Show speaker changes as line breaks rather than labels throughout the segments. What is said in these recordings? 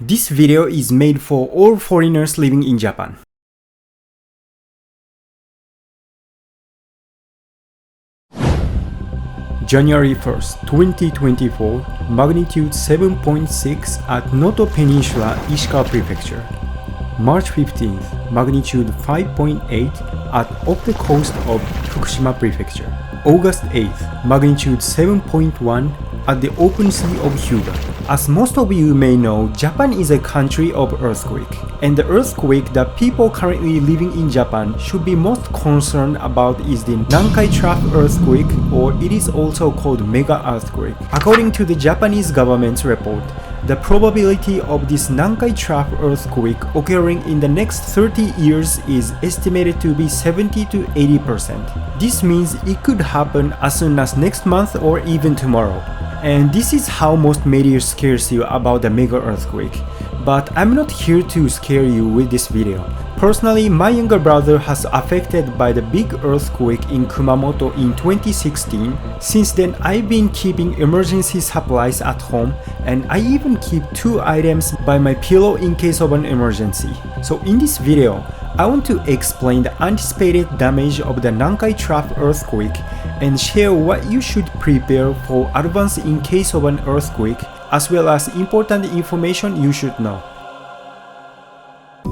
This video is made for all foreigners living in Japan. January 1st, 2024, magnitude 7.6 at Noto Peninsula, Ishikawa Prefecture. March 15th, magnitude 5.8 at off the coast of Fukushima Prefecture. August 8th, magnitude 7.1 at the open sea of Hyuga. As most of you may know, Japan is a country of earthquake, and the earthquake that people currently living in Japan should be most concerned about is the Nankai trough earthquake, or it is also called mega earthquake. According to the Japanese government's report, the probability of this Nankai trough earthquake occurring in the next 30 years is estimated to be 70 to 80%. This means it could happen as soon as next month or even tomorrow. And this is how most media scares you about the mega earthquake. But I'm not here to scare you with this video. Personally, my younger brother has affected by the big earthquake in Kumamoto in 2016. Since then, I've been keeping emergency supplies at home, and I even keep 2 items by my pillow in case of an emergency. So in this video, I want to explain the anticipated damage of the Nankai trough earthquake and share what you should prepare for advance in case of an earthquake, as well as important information you should know.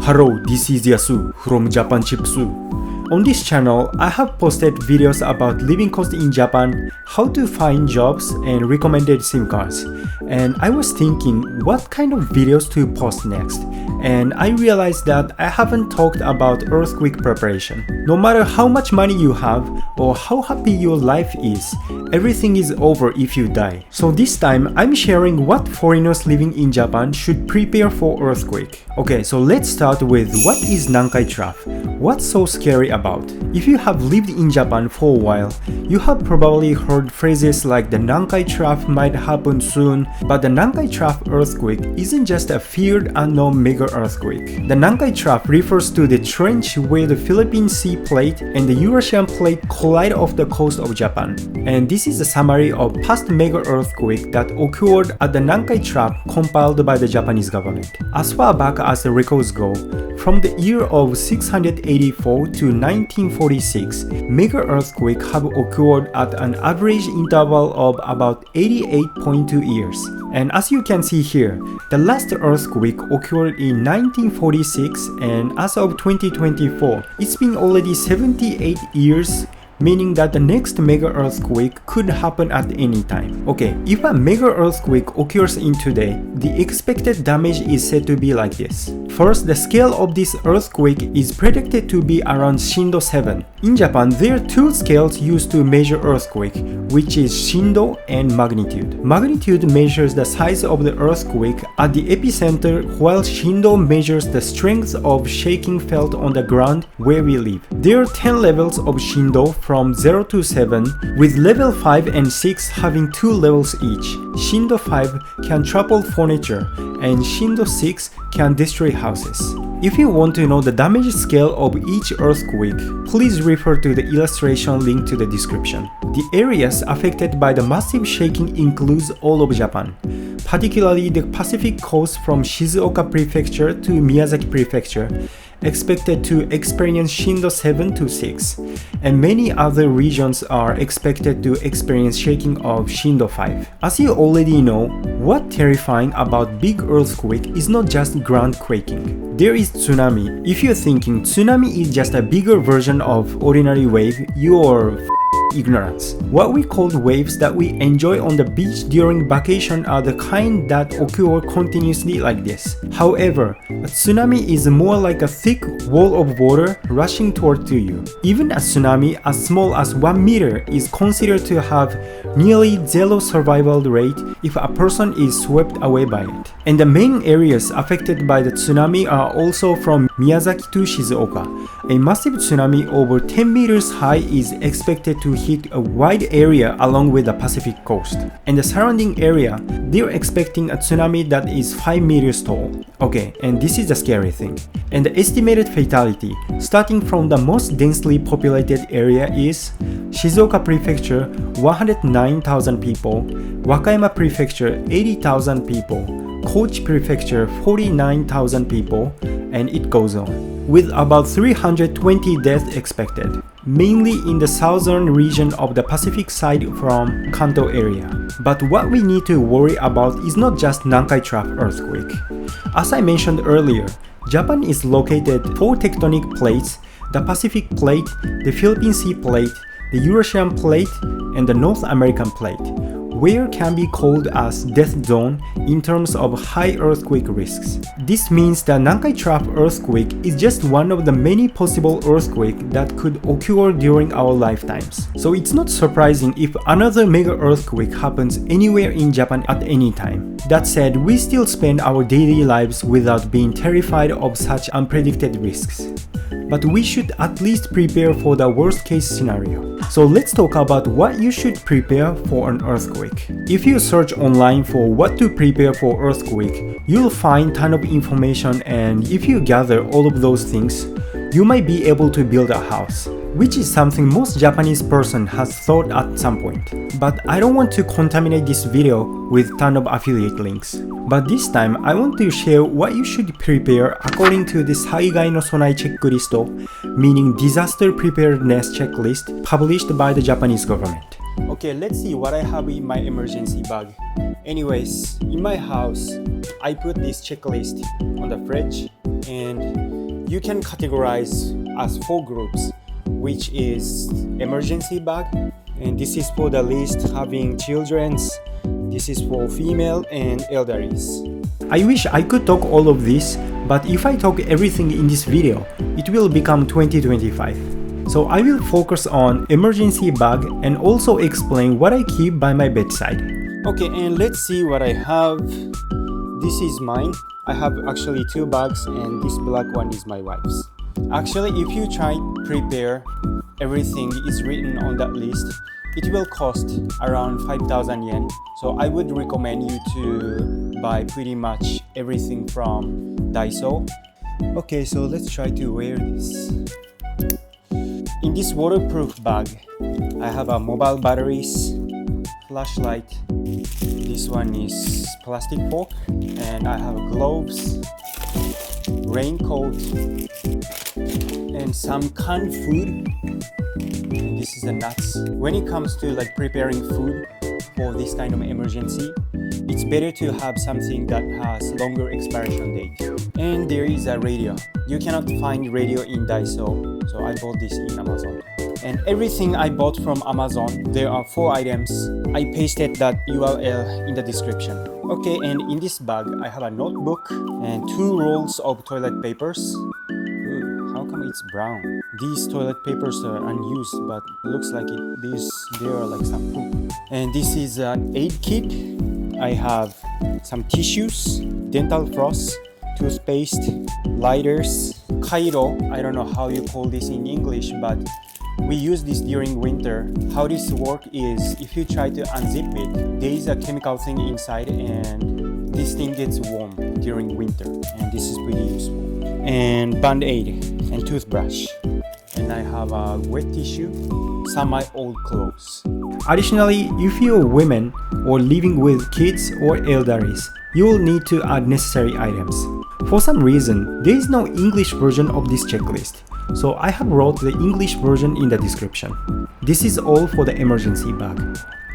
Hello, this is Yasu from Japan Chipsu. On this channel, I have posted videos about living cost in Japan, how to find jobs, and recommended SIM cards. And I was thinking what kind of videos to post next, and I realized that I haven't talked about earthquake preparation. No matter how much money you have or how happy your life is, everything is over if you die. So this time, I'm sharing what foreigners living in Japan should prepare for earthquake. Okay, so let's start with what is Nankai trough? What's so scary about? If you have lived in Japan for a while, you have probably heard phrases like the Nankai trough might happen soon, but the Nankai trough earthquake isn't just a feared unknown mega earthquake. The Nankai trough refers to the trench where the Philippine Sea Plate and the Eurasian Plate collide off the coast of Japan. And this is a summary of past mega earthquake that occurred at the Nankai trough compiled by the Japanese government. As far back as the records go, from the year of 684 to 1946, mega earthquake have occurred at an average interval of about 88.2 years. And as you can see here, the last earthquake occurred in 1946, and as of 2024, it's been already 78 years, meaning that the next mega earthquake could happen at any time. Okay, if a mega earthquake occurs in today, the expected damage is said to be like this. First, the scale of this earthquake is predicted to be around Shindo 7. In Japan, there are 2 scales used to measure earthquake, which is Shindo and magnitude. Magnitude measures the size of the earthquake at the epicenter, while Shindo measures the strength of shaking felt on the ground where we live. There are 10 levels of Shindo from 0 to 7, with level 5 and 6 having 2 levels each. Shindo 5 can topple furniture, and Shindo 6 can destroy houses. If you want to know the damage scale of each earthquake, please refer to the illustration linked to the description. The areas affected by the massive shaking includes all of Japan, particularly the Pacific coast from Shizuoka Prefecture to Miyazaki Prefecture, expected to experience Shindo 7 to 6, and many other regions are expected to experience shaking of Shindo 5. As you already know, what's terrifying about big earthquake is not just ground quaking. There is tsunami. If you're thinking tsunami is just a bigger version of ordinary wave, you're ignorance. What we call waves that we enjoy on the beach during vacation are the kind that occur continuously like this. However, a tsunami is more like a thick wall of water rushing toward to you. Even a tsunami as small as 1 meter is considered to have nearly 0 survival rate if a person is swept away by it. And the main areas affected by the tsunami are also from Miyazaki to Shizuoka. A massive tsunami over 10 meters high is expected to hit a wide area along with the Pacific coast. And the surrounding area, they're expecting a tsunami that is 5 meters tall. Okay, and this is the scary thing. And the estimated fatality, starting from the most densely populated area, is Shizuoka Prefecture 109,000 people, Wakayama Prefecture 80,000 people, Kochi Prefecture 49,000 people, and it goes on. With about 320 deaths expected, mainly in the southern region of the Pacific side from Kanto area. But what we need to worry about is not just Nankai Trough earthquake. As I mentioned earlier, Japan is located 4 tectonic plates: the Pacific Plate, the Philippine Sea Plate, the Eurasian Plate, and the North American Plate, where can be called as death zone in terms of high earthquake risks. This means the Nankai Trough earthquake is just one of the many possible earthquakes that could occur during our lifetimes. So it's not surprising if another mega earthquake happens anywhere in Japan at any time. That said, we still spend our daily lives without being terrified of such unpredicted risks. But we should at least prepare for the worst case scenario. So let's talk about what you should prepare for an earthquake. If you search online for what to prepare for earthquake, you'll find ton of information, and if you gather all of those things, you might be able to build a house, which is something most Japanese person has thought at some point. But I don't want to contaminate this video with ton of affiliate links. But this time, I want to share what you should prepare according to the Saigai no Sonai checklist, meaning disaster preparedness checklist published by the Japanese government. Okay, let's see what I have in my emergency bag. Anyways, in my house, I put this checklist on the fridge, and you can categorize as 4 groups, which is emergency bag, and this is for the least having children's, this is for female and elderlies. I wish I could talk all of this, but if I talk everything in this video, it will become 2025. So I will focus on emergency bag and also explain what I keep by my bedside. Okay, and let's see what I have. This is mine. I have actually 2 bags, and this black one is my wife's. Actually, if you try to prepare everything is written on that list, it will cost around 5,000 yen. So I would recommend you to buy pretty much everything from Daiso. Okay, so let's try to wear this. In this waterproof bag, I have a mobile batteries, flashlight. This one is plastic fork, and I have gloves, raincoat, and some canned food. And this is the nuts. When it comes to like preparing food for this kind of emergency, it's better to have something that has longer expiration date. And there is a radio. You cannot find radio in Daiso, so I bought this in Amazon. And everything I bought from Amazon, there are 4 items. I pasted that URL in the description. Okay, and in this bag, I have a notebook and 2 rolls of toilet papers. Ooh, how come it's brown? These toilet papers are unused, but it looks like they are like some poop. And this is an aid kit. I have some tissues, dental floss, toothpaste, lighters, Kairo. I don't know how you call this in English, but we use this during winter. How this works is if you try to unzip it, there is a chemical thing inside, and this thing gets warm during winter, and this is pretty useful. And band-aid and toothbrush. And I have a wet tissue, some of my old clothes. Additionally, if you're women or living with kids or elderlies, you will need to add necessary items. For some reason, there is no English version of this checklist, so I have wrote the English version in the description. This is all for the emergency bag.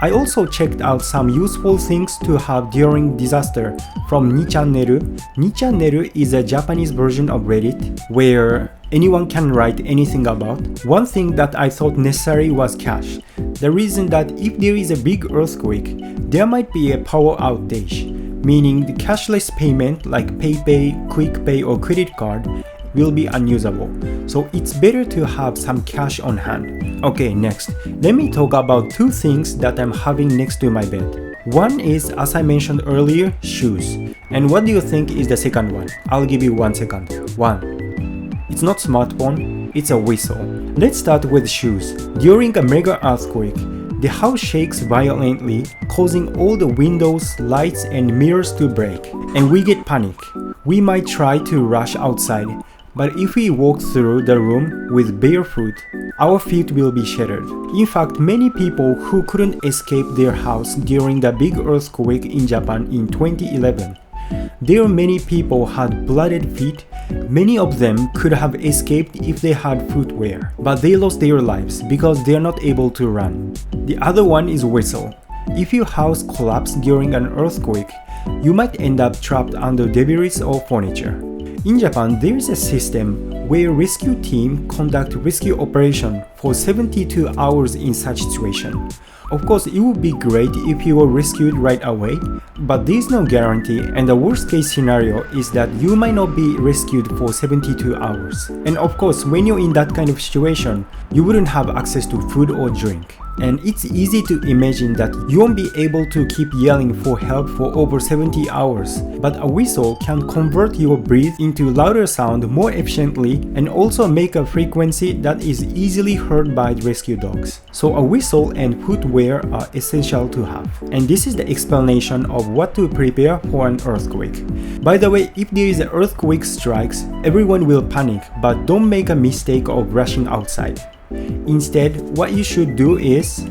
I also checked out some useful things to have during disaster from Nichannel. Nichannel is a Japanese version of Reddit where anyone can write anything about. One thing that I thought necessary was cash. The reason that if there is a big earthquake, there might be a power outage, meaning the cashless payment like PayPay, QuickPay or credit card will be unusable. So it's better to have some cash on hand. Okay, next, let me talk about 2 things that I'm having next to my bed. One is, as I mentioned earlier, shoes. And what do you think is the second one? I'll give you 1 second. 1. It's not smartphone, it's a whistle. Let's start with shoes. During a mega earthquake, the house shakes violently, causing all the windows, lights, and mirrors to break. And we get panic. We might try to rush outside, but if we walk through the room with bare foot, our feet will be shattered. In fact, many people who couldn't escape their house during the big earthquake in Japan in 2011 There many people had blooded feet. Many of them could have escaped if they had footwear, but they lost their lives because they are not able to run. The other one is whistle. If your house collapses during an earthquake, you might end up trapped under debris or furniture. In Japan, there is a system where rescue team conduct rescue operation for 72 hours in such situation. Of course, it would be great if you were rescued right away, but there is no guarantee, and the worst case scenario is that you might not be rescued for 72 hours. And of course, when you're in that kind of situation, you wouldn't have access to food or drink. And it's easy to imagine that you won't be able to keep yelling for help for over 70 hours, but a whistle can convert your breath into louder sound more efficiently and also make a frequency that is easily heard by rescue dogs. So a whistle and footwear are essential to have. And this is the explanation of what to prepare for an earthquake. By the way, if there is an earthquake strikes, everyone will panic, but don't make a mistake of rushing outside. Instead, what you should do is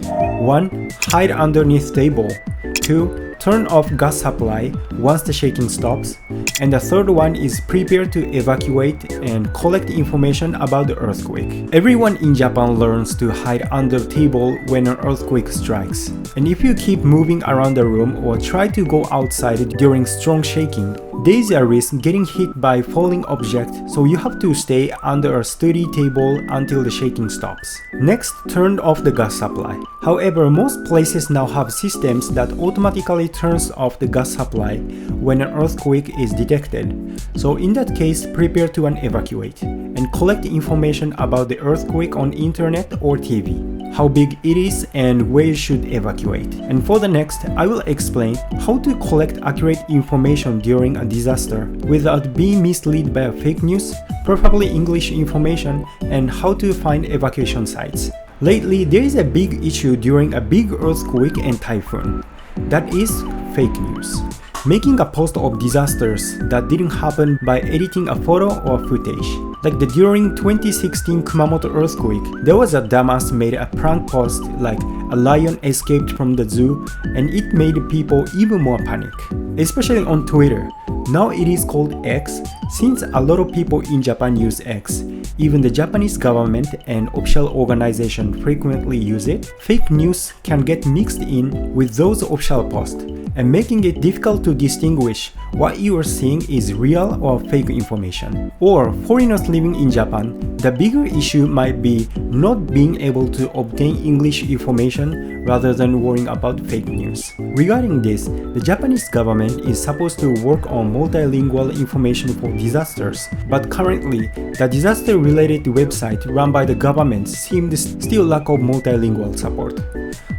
1. Hide underneath table. 2. Turn off gas supply once the shaking stops. And the third one is prepare to evacuate and collect information about the earthquake. Everyone in Japan learns to hide under table when an earthquake strikes. And if you keep moving around the room or try to go outside during strong shaking, there is a risk getting hit by falling object, so you have to stay under a sturdy table until the shaking stops. Next, turn off the gas supply. However, most places now have systems that automatically turns off the gas supply when an earthquake is detected. So in that case, prepare to evacuate and collect information about the earthquake on internet or TV, how big it is and where you should evacuate. And for the next, I will explain how to collect accurate information during a disaster without being misled by fake news, preferably English information, and how to find evacuation sites. Lately, there is a big issue during a big earthquake and typhoon. That is fake news. Making a post of disasters that didn't happen by editing a photo or footage. Like during 2016 Kumamoto earthquake, there was a dumbass made a prank post like a lion escaped from the zoo, and it made people even more panic. Especially on Twitter. Now it is called X, since a lot of people in Japan use X. Even the Japanese government and official organization frequently use it. Fake news can get mixed in with those official posts, and making it difficult to distinguish what you are seeing is real or fake information. Or foreigners living in Japan, the bigger issue might be not being able to obtain English information rather than worrying about fake news. Regarding this, the Japanese government is supposed to work on multilingual information for disasters, but currently, the disaster-related website run by the government seemed still lack of multilingual support.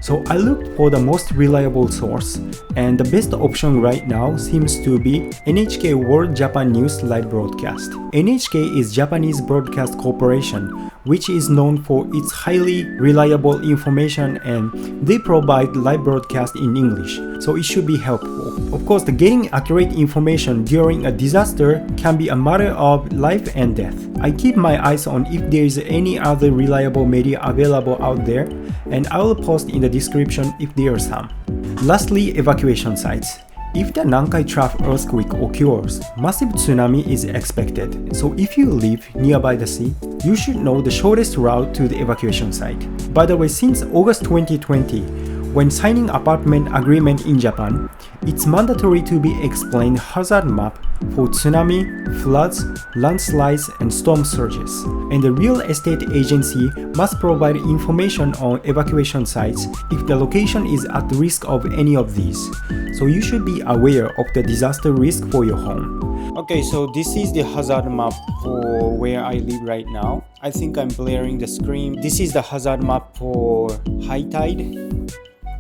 So I looked for the most reliable source, and the best option right now seems to be NHK World-JAPAN News live broadcast. NHK is Japanese Broadcast Corporation, which is known for its highly reliable information, and they provide live broadcast in English, so it should be helpful. Of course, getting accurate information during a disaster can be a matter of life and death. I keep my eyes on if there is any other reliable media available out there, and I will post in the description if there are some. Lastly, evacuation sites. If the Nankai trough earthquake occurs, massive tsunami is expected. So if you live nearby the sea, you should know the shortest route to the evacuation site. By the way, since August 2020, when signing apartment agreement in Japan, it's mandatory to be explained hazard map for tsunami, floods, landslides, and storm surges. And the real estate agency must provide information on evacuation sites if the location is at risk of any of these. So you should be aware of the disaster risk for your home. Okay, so this is the hazard map for where I live right now. I think I'm blurring the screen. This is the hazard map for high tide.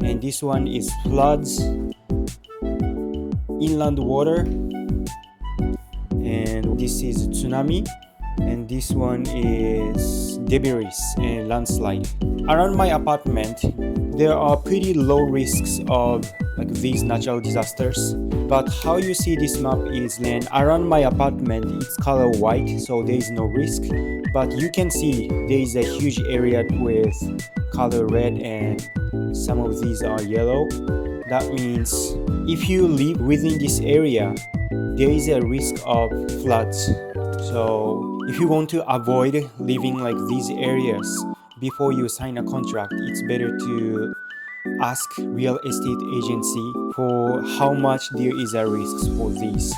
And this one is floods, inland water, and this is tsunami, and this one is debris and landslide. Around my apartment, there are pretty low risks of these natural disasters, but how you see this map is then around my apartment it's color white, so there is no risk, but you can see there is a huge area with color red and some of these are yellow. That means if you live within this area, there is a risk of floods. So if you want to avoid living like these areas before you sign a contract, it's better to ask real estate agency for how much there is a risk for these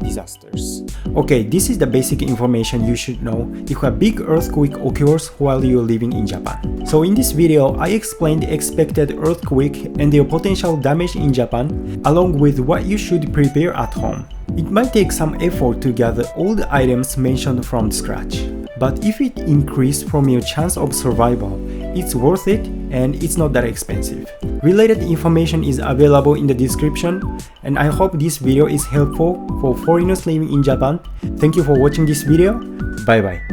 disasters. Okay, this is the basic information you should know if a big earthquake occurs while you're living in Japan. So in this video, I explained the expected earthquake and their potential damage in Japan, along with what you should prepare at home. It might take some effort to gather all the items mentioned from scratch, but if it increases from your chance of survival, it's worth it and it's not that expensive. Related information is available in the description, and I hope this video is helpful for foreigners living in Japan. Thank you for watching this video. Bye bye.